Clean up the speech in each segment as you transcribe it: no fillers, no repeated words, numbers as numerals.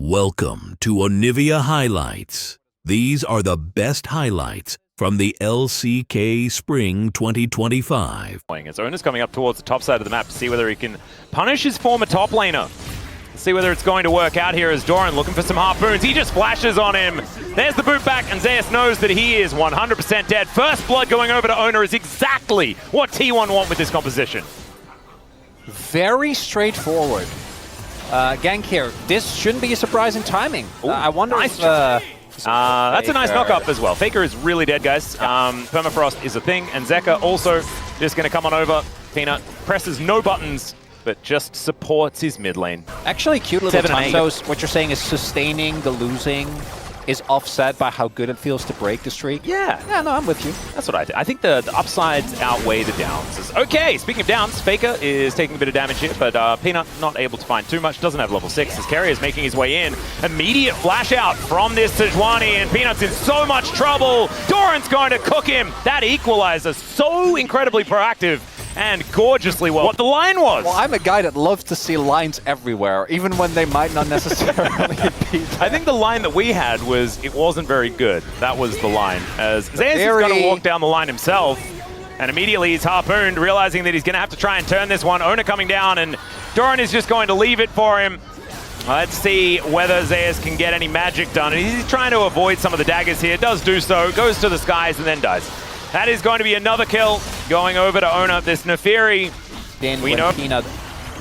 Welcome to Onivia Highlights. These are the best highlights from the LCK Spring 2025. His owner's coming up towards the top side of the map to see whether he can punish his former top laner. See whether it's going to work out here as Doran looking for some harpoons. He just flashes on him. There's the boot back, and Zeus knows that he is 100% dead. First blood going over to Owner is exactly what T1 want with this composition. Very straightforward. Gank here. This shouldn't be a surprising timing. I wonder nice if... that's a nice knock-up as well. Faker is really dead, guys. Permafrost is a thing, and Zeka also just going to come on over. Peanut presses no buttons, but just supports his mid lane. Actually, cute little time. So what you're saying is sustaining the losing is offset by how good it feels to break the streak? Yeah. Yeah, no, I'm with you. That's what I think. I think the upsides outweigh the downs. Okay, speaking of downs, Faker is taking a bit of damage here, but Peanut not able to find too much. Doesn't have level 6 as Carrier is making his way in. Immediate flash out from this Sejuani, and Peanut's in so much trouble. Doran's going to cook him. That equalizer, so incredibly proactive and gorgeously well. What the line was. Well, I'm a guy that loves to see lines everywhere, even when they might not necessarily be there. I think the line that we had was, it wasn't very good. That was the line. As Zeus is going to walk down the line himself, and immediately he's harpooned, realizing that he's going to have to try and turn this one. Owner coming down, and Doran is just going to leave it for him. Let's see whether Zeus can get any magic done. And he's trying to avoid some of the daggers here. Does do so, goes to the skies, and then dies. That is going to be another kill going over to Owner. This Nefiri. Then we know Peanut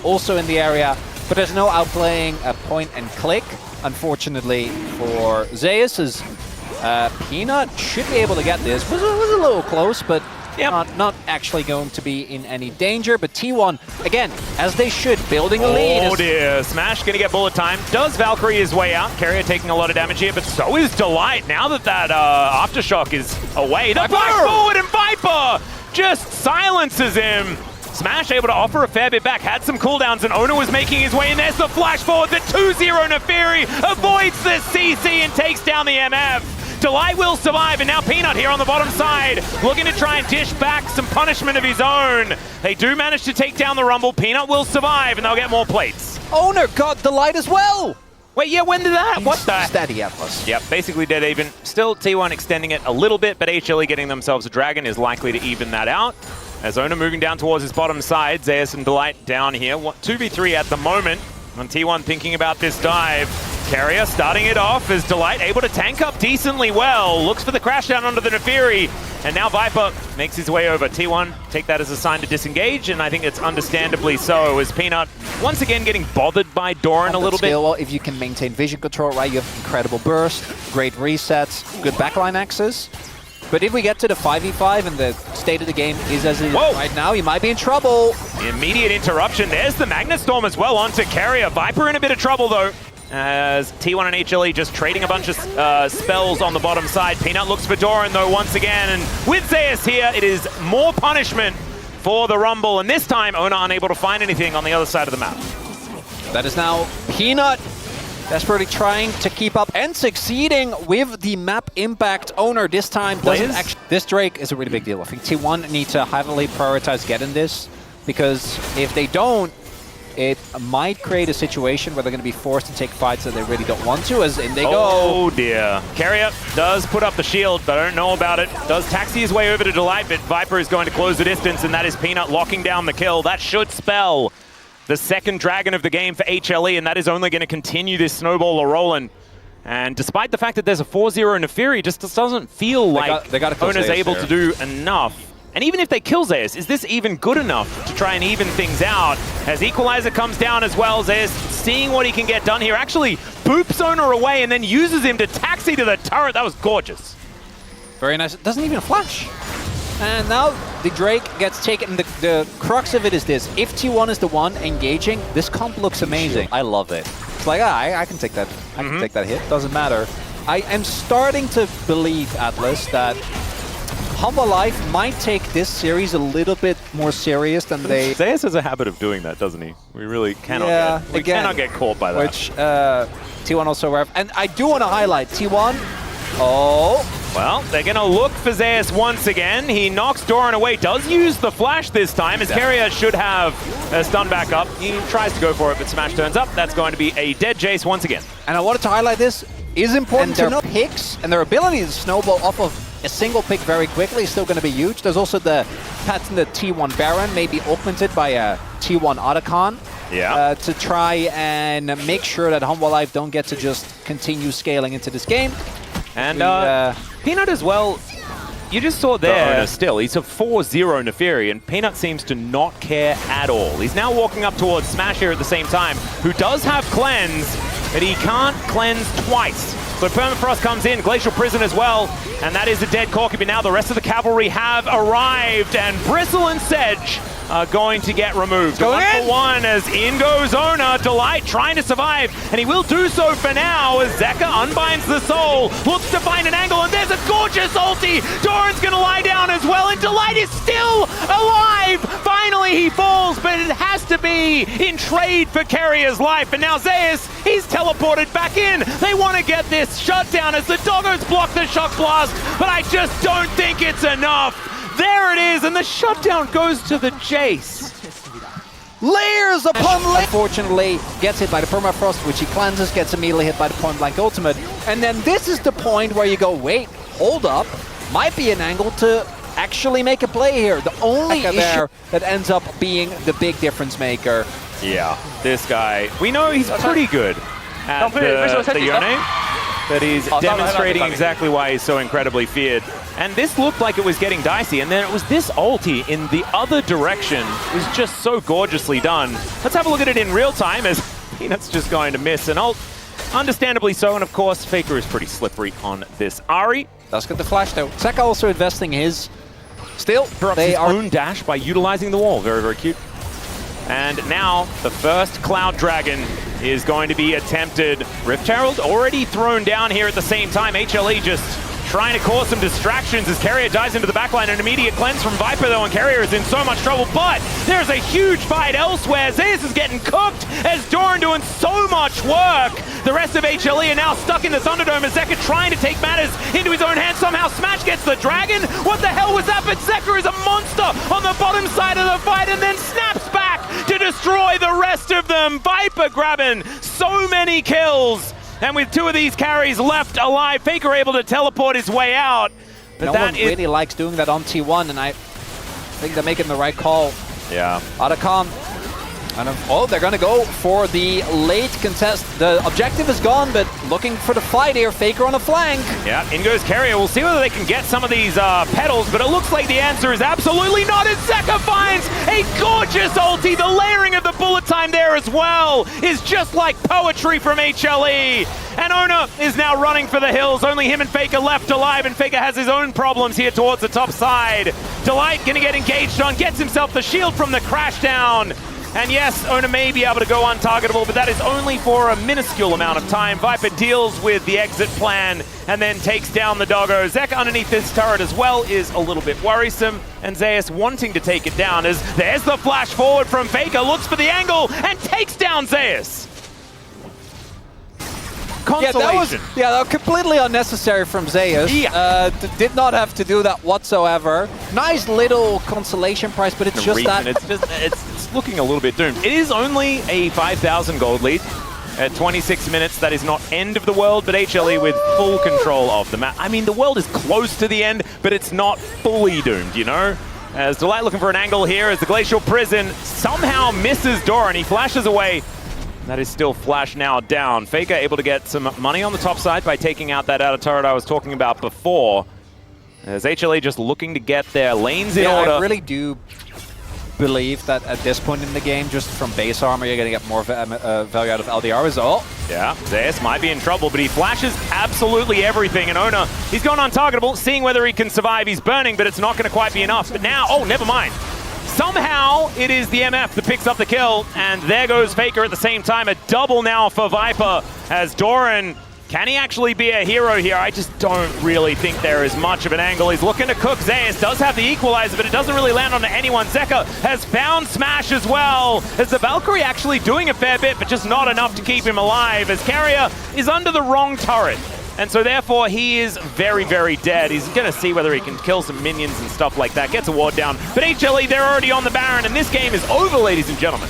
also in the area, but there's no outplaying a point and click, unfortunately, for Zeus. As Peanut should be able to get this. Was a little close, but not actually going to be in any danger. But T1, again, as they should, building a lead. Oh dear, Smash gonna get bullet time. Does Valkyrie his way out. Carrier taking a lot of damage here, but so is Delight. Now that Aftershock is away, the flash forward, and Viper just silences him. Smash able to offer a fair bit back, had some cooldowns, and Owner was making his way in. There's the flash forward, the 2-0 Nefiri avoids the CC and takes down the MF. Delight will survive, and now Peanut here on the bottom side, looking to try and dish back some punishment of his own. They do manage to take down the Rumble. Peanut will survive, and they'll get more plates. Owner got Delight as well! Wait, yeah, when did that? What the? Steady Atlas. Yep, basically dead even. Still T1 extending it a little bit, but HLE getting themselves a dragon is likely to even that out. As Owner moving down towards his bottom side, Zeus and Delight down here. 2v3 at the moment. And T1 thinking about this dive. Carrier starting it off as Delight able to tank up decently well. Looks for the crash down onto the Nefiri. And now Viper makes his way over. T1 take that as a sign to disengage, and I think it's understandably so, as Peanut once again getting bothered by Doran a little bit. Well, if you can maintain vision control, right, you have incredible burst, great resets, good backline access. But if we get to the 5v5 and the state of the game is as it is right now, you might be in trouble. Immediate interruption. There's the Magnet Storm as well onto Carrier. Viper in a bit of trouble though, as T1 and HLE just trading a bunch of spells on the bottom side. Peanut looks for Doran though once again, and with Zeus here, it is more punishment for the Rumble, and this time Owner unable to find anything on the other side of the map. That is now Peanut desperately trying to keep up and succeeding with the map impact. Owner this time doesn't actually... This Drake is a really big deal. I think T1 need to heavily prioritize getting this, because if they don't, it might create a situation where they're going to be forced to take fights that they really don't want to, as in they go. Oh dear. Carrier does put up the shield, but I don't know about it. Does taxi his way over to Delight, but Viper is going to close the distance, and that is Peanut locking down the kill. That should spell the second dragon of the game for HLE, and that is only going to continue this snowball rolling. And despite the fact that there's a 4-0 Nefiri, just doesn't feel like Owner's able to do enough. And even if they kill Zeus, is this even good enough to try and even things out? As Equalizer comes down as well, Zeus seeing what he can get done here, actually boops Owner away and then uses him to taxi to the turret. That was gorgeous. Very nice. It doesn't even flash. And now the Drake gets taken. The crux of it is this. If T1 is the one engaging, this comp looks amazing. I love it. It's like, I can take that. I can take that hit. Doesn't matter. I am starting to believe, Atlas, that Hanwha Life might take this series a little bit more serious than they... Zeus has a habit of doing that, doesn't he? We really cannot cannot get caught by that. Which T1 also aware of. And I do want to highlight T1. Oh, Well, they're going to look for Zeus once again. He knocks Doran away, does use the flash this time, as Carrier should have a stun back up. He tries to go for it, but Smash turns up. That's going to be a dead Jace once again. And I wanted to highlight this. Is important to know picks and their ability to snowball off of a single pick very quickly is still going to be huge. There's also the patented T1 Baron, maybe augmented by a T1 Otacon. Yeah. To try and make sure that Hanwha Life don't get to just continue scaling into this game. And Peanut as well, you just saw there still, he's a 4-0 Neferi, and Peanut seems to not care at all. He's now walking up towards Smash here at the same time, who does have Cleanse, but he can't cleanse twice. So Permafrost comes in, Glacial Prison as well, and that is a dead Corky, but now the rest of the cavalry have arrived, and Bristle and Sedge are going to get removed. One for one as in goes Ona. Delight trying to survive, and he will do so for now as Zeka unbinds the soul, looks to find an angle, and there's a gorgeous ulti. Doran's gonna lie down as well, and Delight is still alive. Finally he falls, but it has to be in trade for Carrier's life, and now Zeus, he's teleported back in. They want to get this shut down as the Doggos block the shock blast, but I just don't think it's enough. There it is, and the shutdown goes to the Jace. Layers upon layers! Unfortunately, gets hit by the Permafrost, which he cleanses, gets immediately hit by the point blank ultimate. And then this is the point where you go, wait, hold up. Might be an angle to actually make a play here. The only issue there that ends up being the big difference maker. Yeah, this guy, we know he's pretty good at the Yone, but he's demonstrating exactly why he's so incredibly feared. And this looked like it was getting dicey, and then it was this ulti in the other direction. It was just so gorgeously done. Let's have a look at it in real time as Peanut's just going to miss an ult. Understandably so, and of course, Faker is pretty slippery on this Ahri. Does get the flash though. Zeka also investing his. Still, they his own dash by utilizing the wall. Very, very cute. And now the first Cloud Dragon is going to be attempted. Rift Herald already thrown down here at the same time. HLE just trying to cause some distractions as Carrier dives into the backline. An immediate cleanse from Viper though, and Carrier is in so much trouble, but there's a huge fight elsewhere. Zeus is getting cooked as Doran doing so much work. The rest of HLE are now stuck in the Thunderdome as Zeka trying to take matters into his own hands. Somehow Smash gets the dragon. What the hell was that? But Zeka is a monster on the bottom side of the fight and then snaps back to destroy the rest of them. Viper grabbing so many kills. And with two of these carries left alive, Faker able to teleport his way out. But no one really likes doing that on T1, and I think they're making the right call. Yeah. Otacon. Oh, they're going to go for the late contest. The objective is gone, but looking for the fight here. Faker on the flank. Yeah, in goes Carrier. We'll see whether they can get some of these petals, but it looks like the answer is absolutely not. And Zeka finds a gorgeous ulti. The layering of the bullet time there as well is just like poetry from HLE. And Ona is now running for the hills. Only him and Faker left alive, and Faker has his own problems here towards the top side. Delight gonna get engaged on, gets himself the shield from the crash down. And yes, Ona may be able to go untargetable, but that is only for a minuscule amount of time. Viper deals with the exit plan and then takes down the doggo. Zeka underneath this turret as well is a little bit worrisome, and Zeus wanting to take it down as there's the flash forward from Faker, looks for the angle and takes down Zeus. Consolation. Yeah, that was completely unnecessary from Zeus. Yeah. Did not have to do that whatsoever. Nice little consolation prize, but it's just that. It's looking a little bit doomed. It is only a 5,000 gold lead at 26 minutes. That is not end of the world, but HLE with full control of the map. I mean, the world is close to the end, but it's not fully doomed, you know? As Delight looking for an angle here as the Glacial Prison somehow misses Doran. He flashes away. That is still flash now down. Faker able to get some money on the top side by taking out that outer turret I was talking about before. As HLE just looking to get their lanes in order. I really do believe that at this point in the game, just from base armor, you're going to get more value out of LDR as well. Yeah, Zeus might be in trouble, but he flashes absolutely everything. And Ona, he's gone untargetable, seeing whether he can survive. He's burning, but it's not going to quite be enough. But now, oh, never mind. Somehow, it is the MF that picks up the kill, and there goes Faker at the same time. A double now for Viper, as Doran, can he actually be a hero here? I just don't really think there is much of an angle. He's looking to cook. Zeus does have the equalizer, but it doesn't really land on anyone. Zeka has found Smash as well, as the Valkyrie actually doing a fair bit, but just not enough to keep him alive, as Carrier is under the wrong turret. And so therefore, he is very, very dead. He's going to see whether he can kill some minions and stuff like that. Gets a ward down. But HLE, they're already on the Baron, and this game is over, ladies and gentlemen.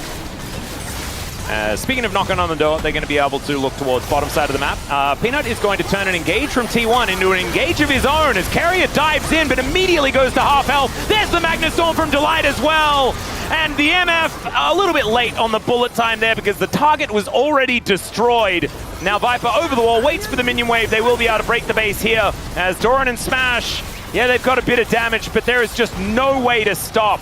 Speaking of knocking on the door, they're going to be able to look towards bottom side of the map. Peanut is going to turn an engage from T1 into an engage of his own as Carrier dives in, but immediately goes to half health. There's the Magna Storm from Delight as well. And the MF a little bit late on the bullet time there because the target was already destroyed. Now Viper over the wall, waits for the minion wave. They will be able to break the base here as Doran and Smash, yeah, they've got a bit of damage, but there is just no way to stop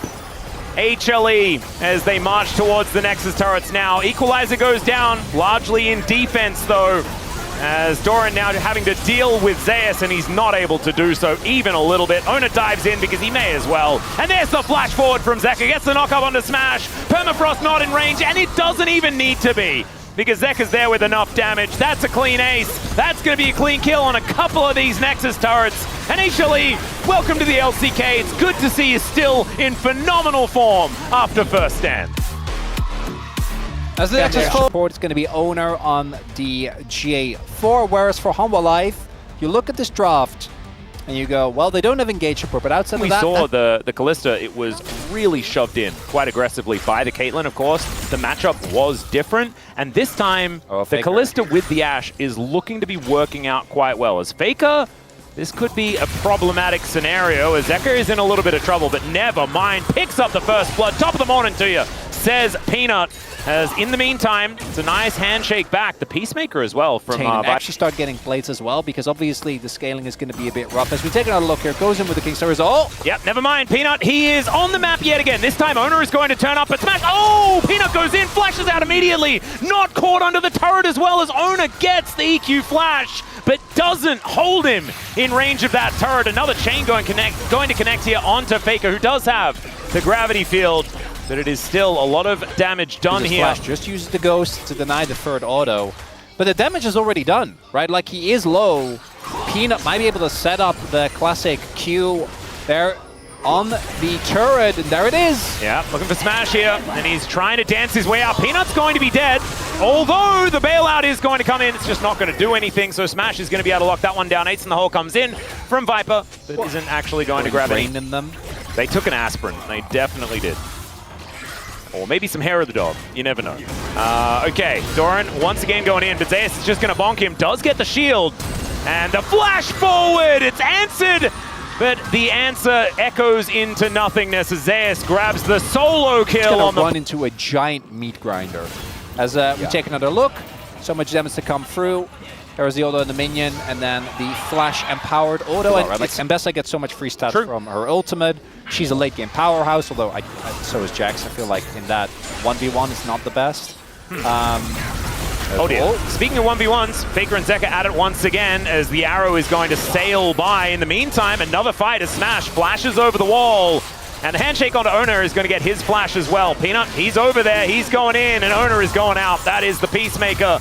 HLE as they march towards the Nexus turrets now. Equalizer goes down, largely in defense though, as Doran now having to deal with Zeus, and he's not able to do so even a little bit. Ona dives in because he may as well. And there's the flash forward from Zeka, gets the knock up onto Smash. Permafrost not in range, and it doesn't even need to be, because Zeka's there with enough damage. That's a clean ace. That's going to be a clean kill on a couple of these Nexus turrets. And HLE, welcome to the LCK. It's good to see you still in phenomenal form after first stand. As the Nexus support, it's going to be Owner on the GA4, whereas for Hanwha Life, you look at this draft and you go, well, they don't have engage support, but outside of that... We saw the Kalista, it was really shoved in quite aggressively by the Caitlyn, of course. The matchup was different, and this time, the Kalista with the Ashe is looking to be working out quite well. As Faker, this could be a problematic scenario, as Zeka is in a little bit of trouble, but never mind. Picks up the first blood. Top of the morning to you, says Peanut. As in the meantime, it's a nice handshake back. The Peacemaker as well from actually start getting plates as well, because obviously the scaling is going to be a bit rough. As we take another look here, goes in with the Kingstar result. Yep, never mind. Peanut, he is on the map yet again. This time Owner is going to turn up and smash. Oh, Peanut goes in, flashes out immediately. Not caught under the turret as well, as Owner gets the EQ flash, but doesn't hold him in range of that turret. Another chain going to connect here onto Faker, who does have the gravity field. But it is still a lot of damage done here. Flash just uses the Ghost to deny the third auto. But the damage is already done, right? Like, he is low. Peanut might be able to set up the classic Q there on the turret, and there it is. Yeah, looking for Smash here, and he's trying to dance his way out. Peanut's going to be dead, although the bailout is going to come in. It's just not going to do anything, so Smash is going to be able to lock that one down. Ace in the hole comes in from Viper, but isn't actually going to grab it. They took an aspirin. They definitely did. Or maybe some hair of the dog. You never know. Okay, Doran once again going in, but Zeus is just going to bonk him. Does get the shield. And the flash forward! It's answered! But the answer echoes into nothingness as Zeus grabs the solo kill on the... run into a giant meat grinder. As we take another look, so much damage to come through. There's the auto and the minion, and then the flash-empowered auto. And like Mbessa gets so much free stats from her ultimate. She's a late-game powerhouse, although so is Jax. I feel like in that 1v1 is not the best. Oh dear. Speaking of 1v1s, Faker and Zeka at it once again as the arrow is going to sail by. In the meantime, another fight as Smash flashes over the wall. And the handshake onto Owner is going to get his flash as well. Peanut, he's over there, he's going in, and Owner is going out. That is the Peacemaker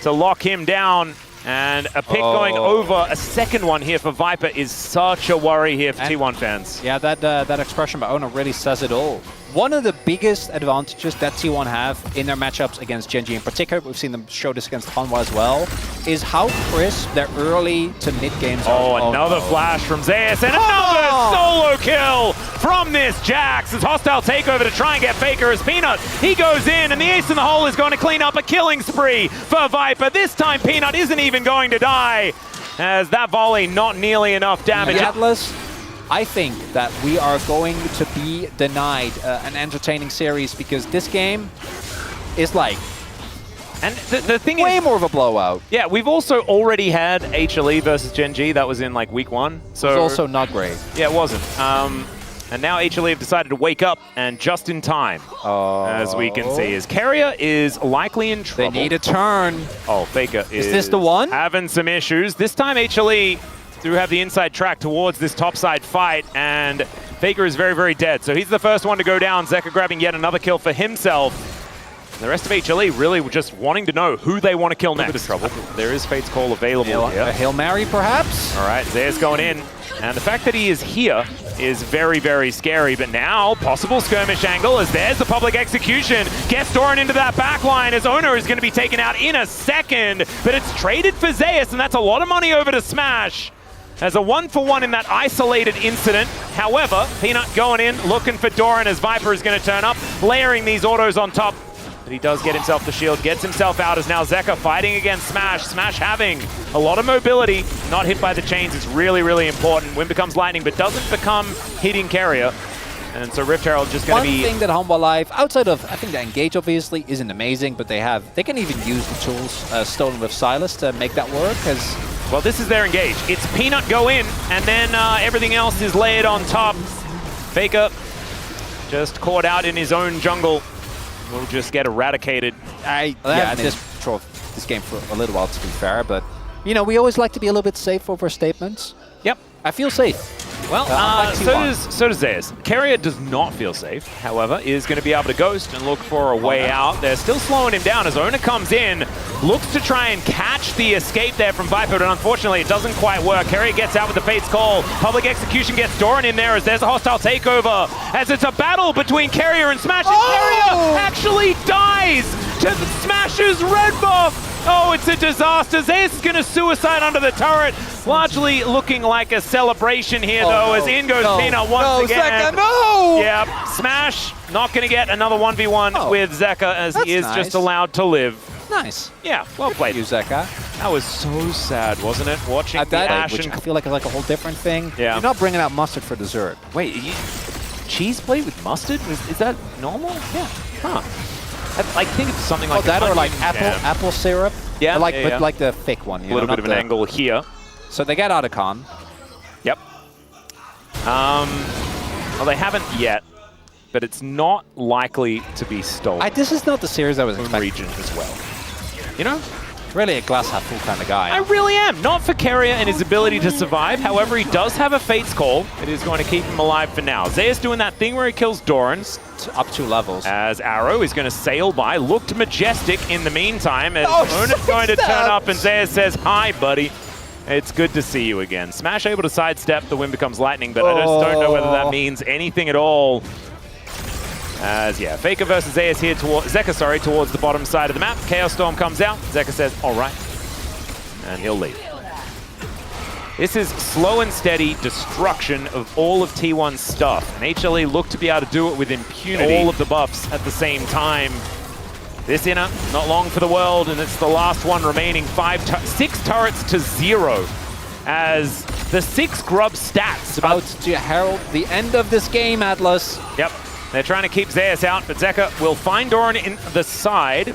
to lock him down. And a pick going over, a second one here for Viper is such a worry here for T1 fans. Yeah, that expression by Owner really says it all. One of the biggest advantages that T1 have in their matchups against Gen.G in particular, we've seen them show this against Hanwha as well, is how crisp their early to mid games are. Oh, another flash from Zeus, and another solo kill from this Jax. It's hostile takeover to try and get Faker as Peanut. He goes in, and the ace in the hole is going to clean up a killing spree for Viper. This time Peanut isn't even going to die, as that volley not nearly enough damage. Atlas, I think that we are going to be denied an entertaining series, because this game is like and the thing way is, more of a blowout. Yeah, we've also already had HLE versus Gen.G. That was in like week 1. So it was also not great. Yeah, it wasn't. And now HLE have decided to wake up, and just in time, as we can see, as Carrier is likely in trouble. They need a turn. Oh, Faker is this the one? Having some issues. This time HLE do have the inside track towards this topside fight, and Faker is very, very dead. So he's the first one to go down. Zeka grabbing yet another kill for himself. And the rest of HLE really just wanting to know who they want to kill next. A bit of trouble. There is Fate's Call available here. A Hail Mary, perhaps? All right, Zeus going in. And the fact that he is here is very, very scary. But now, possible skirmish angle as there's the public execution. Gets Doran into that back line as Owner is going to be taken out in a second. But it's traded for Zeus, and that's a lot of money over to Smash. As a 1-for-1 in that isolated incident. However, Peanut going in, looking for Doran as Viper is going to turn up, layering these autos on top. But he does get himself the shield, gets himself out as now Zeka fighting against Smash. Smash having a lot of mobility, not hit by the chains is really, really important. Wind becomes lightning, but doesn't become hitting carrier. And so Rift Herald just going to be... One thing that Hanwha Live, outside of, I think the engage obviously isn't amazing, but they can even use the tools stolen with Silas to make that work, because... Well, this is their engage. It's Peanut go in, and then everything else is layered on top. Faker just caught out in his own jungle. Will just get eradicated. This game for a little while, to be fair, but, you know, we always like to be a little bit safe over statements. Yep. I feel safe. Well, so does Zeus. Carrier does not feel safe, however, is going to be able to ghost and look for a way out. They're still slowing him down as Owner comes in, looks to try and catch the escape there from Viper, but unfortunately it doesn't quite work. Carrier gets out with the Fate's Call. Public execution gets Doran in there as there's a hostile takeover, as it's a battle between Carrier and Smash, and Carrier actually dies to Smash's red buff. Oh, it's a disaster. Zeus is going to suicide under the turret. Largely looking like a celebration here, though, as in goes Peanut once again. Zeka, no! Yep, Smash not going to get another 1v1 with Zeka, as he is just allowed to live. Nice. Yeah, well played. You, Zeka. That was so sad, wasn't it? Watching At that age, which I feel like is like a whole different thing. Yeah. You're not bringing out mustard for dessert. Wait, cheese plate with mustard? Is that normal? Yeah. Huh. I think it's something like that, or like apple syrup. Yeah, but like the thick one. A little bit of an angle here. So they get out of con. Yep. Well, they haven't yet, but it's not likely to be stolen. This is not the series I was expecting. Region as well. You know? Really a glass half full kind of guy. I really am. Not for Carrier and his ability to survive. However, he does have a Fate's Call. It is going to keep him alive for now. Zeus doing that thing where he kills Doran. Up 2 levels. As Arrow is going to sail by. Looked majestic in the meantime. As Ona's going to turn up and Zeus says, "Hi, buddy. It's good to see you again." Smash able to sidestep. The wind becomes lightning, but I just don't know whether that means anything at all. As, yeah, Faker versus Zeus here Zeka, towards the bottom side of the map. Chaos Storm comes out. Zeka says, all right. And he'll leave. This is slow and steady destruction of all of T1's stuff. And HLE look to be able to do it with impunity. All of the buffs at the same time. This inner, not long for the world, and it's the last one remaining. 6 turrets to 0. As the 6 grub stats. About to herald the end of this game, Atlas. Yep. They're trying to keep Zeus out, but Zeka will find Doran in the side.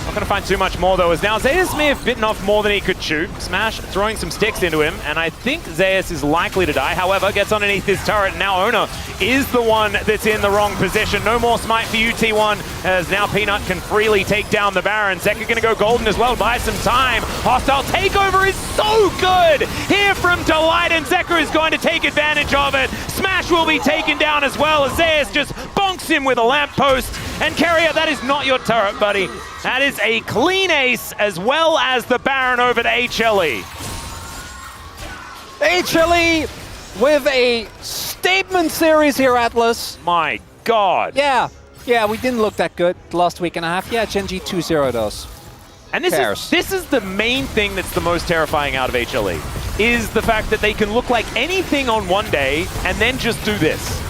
Not going to find too much more, though, as now Zeus may have bitten off more than he could chew. Smash throwing some sticks into him, and I think Zeus is likely to die. However, gets underneath this turret, and now Owner is the one that's in the wrong position. No more smite for you, T1, as now Peanut can freely take down the Baron. Zeka going to go golden as well, buy some time. Hostile takeover is so good here from Delight, and Zeka is going to take advantage of it. Smash will be taken down as well, as Zeus just bonks him with a lamppost. And Carrier, that is not your turret, buddy. That is a clean ace, as well as the Baron over to HLE. HLE with a statement series here, Atlas. My God. Yeah, we didn't look that good the last week and a half. Yeah, Gen.G 2-0 does. And this is the main thing that's the most terrifying out of HLE, is the fact that they can look like anything on one day and then just do this.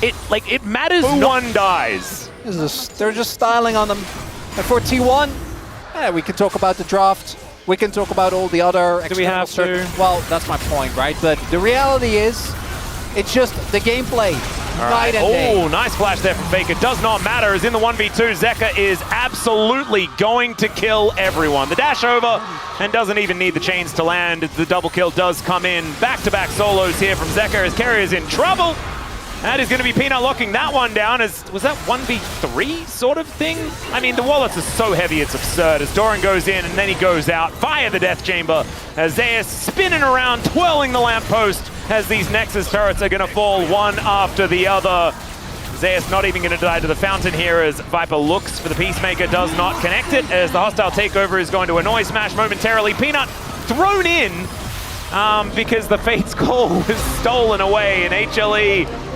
It matters no one dies. They're just styling on them. And for T1, we can talk about the draft. We can talk about all the other external. Do we have to? Well, that's my point, right? But the reality is, it's just the gameplay. Night and day. Oh, nice flash there from Faker. Does not matter, as in the 1v2, Zeka is absolutely going to kill everyone. The dash over, and doesn't even need the chains to land. The double kill does come in. Back-to-back solos here from Zeka, as Carrier's in trouble. That is going to be Peanut locking that one down. Was that 1v3 sort of thing? I mean, the wallets are so heavy, it's absurd. As Doran goes in and then he goes out via the Death Chamber. As Zeus spinning around, twirling the lamppost, as these Nexus turrets are going to fall one after the other. Zeus not even going to die to the fountain here, as Viper looks for the Peacemaker, does not connect it, as the hostile takeover is going to annoy Smash momentarily. Peanut thrown in. because the Fate's call was stolen away, and HLE